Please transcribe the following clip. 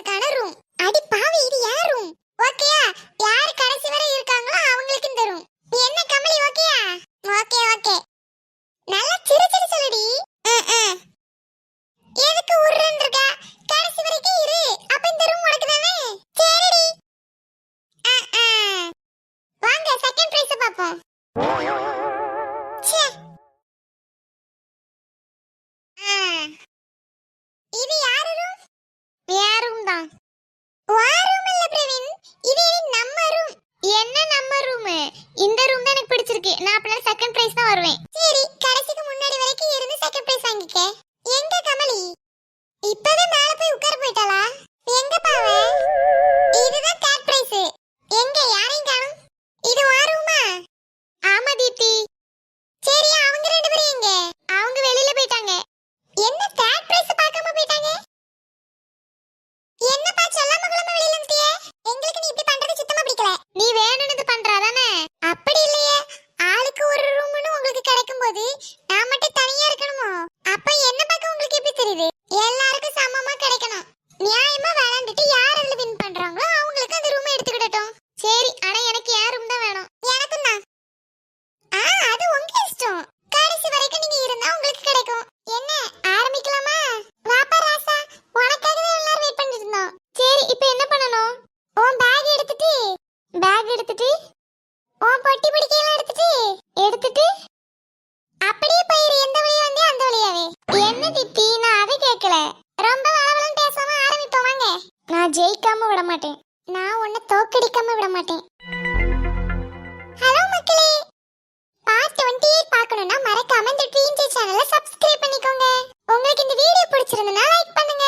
உங்களுக்கான ரூம். அடி பாவி, இது யார் ரூம்? ஓகேயா? யார் கடைசி வரை இருக்காங்களோ அவங்களுக்கு இந்த ரூம். நீ என்ன கமலி, ஓகேயா? Okay okay. நல்லா சிரி சிரி சொல்லுடி. எதுக்கு உருன்னு இருக்க? கடைசி வரைக்கும் இரு. அப்ப இந்த ரூம் உனக்கு தானே? சரிடி. வாங்க செகண்ட் பிரைஸ் பாப்போம். ச்சே. இது யார் ரூம்? யார் ரூம் தான். வா ரூம் இல்ல பிரவீன், இது நம்ம ரூம். என்ன நம்ம ரூம்? இந்த ரூம் தான் எனக்கு பிடிச்சிருக்கு. நான் அப்பலாம் செகண்ட் பிரைஸ் தான் வருவேன். சரி, கடைசிக்கு முன்னாடி வரைக்கும் இருந்து செகண்ட் பிரைஸ் வாங்கிக்க. எங்க கமலி? இப்பவே மேல போய் உட்கார போயிட்டாளா? எங்க பாவ? இதுதான் தேர்ட் பிரைஸ். எங்க யாரையும் காணோம். இது வா ரூமா? ஆமா தீப்தி. சரி, அவங்க ரெண்டு பேரும் எங்க? அவங்க வெளியில போயிட்டாங்க. என்ன தேர்ட் பிரைஸ் பார்க்காம போயிட்டாங்க? என்னப்பா சொல்லாம கொள்ளாம வெளியில வந்துட்டியே? எங்களுக்கு நீ இப்படி பண்றது சுத்தமா பிடிக்கல. நீ வேணும்னு பண்றதானே? அப்படி இல்லையே. ஆளுக்கு ஒரு ரூம்னு உங்களுக்கு கிடைக்கும்போது நான் மட்டும் தனியா இருக்கணுமோ? அப்ப என்ன பார்க்க உங்களுக்கு எப்படி தெரியுது? எல்லாருக்கும் சமமா கிடைக்கணும். நியாயமா விளையாண்டுட்டு யார் அதுல வின் பண்றாங்களோ அவங்களுக்கு அந்த ரூம் எடுத்துக்கிடட்டும். சரி, ஆனா எனக்கு யார் ரூம் தான் வேணும். எனக்கும் தான். அது உங்க இஷ்டம். கடைசி வரைக்கும் நீங்க இருந்தா உங்களுக்கு கிடைக்கும். என்ன ஆரம்பிக்கலாமா? வாப்பா ராசா, உனக்காக தான் எல்லாரும் வெயிட் பண்ணிட்டு இருந்தோம். சரி, இப்போ என்ன பண்ணனும்? உன் பேக் எடுத்துட்டு உன் பொட்டி பிடிக்கையெல்லாம் எடுத்துட்டு அப்படியே போயிரு. எந்த வழியா வந்தே அந்த வழியாவே. என்ன திட்டி, நான் அதை கேட்கல. ரொம்ப வளவளன்னு பேசாம ஆரம்பிப்போம் வாங்க. நான் ஜெயிக்காம விட மாட்டேன். நான் உன்னை தோக்கடிக்காம விட மாட்டேன். ஹலோ மக்களே, பார்ட் 28 பார்க்கணும்னா மறக்காம இந்த ட்ரீம் சேனலை சப்ஸ்கிரைப் பண்ணிக்கோங்க. உங்களுக்கு இந்த வீடியோ பிடிச்சிருந்தா லைக் பண்ணுங்க.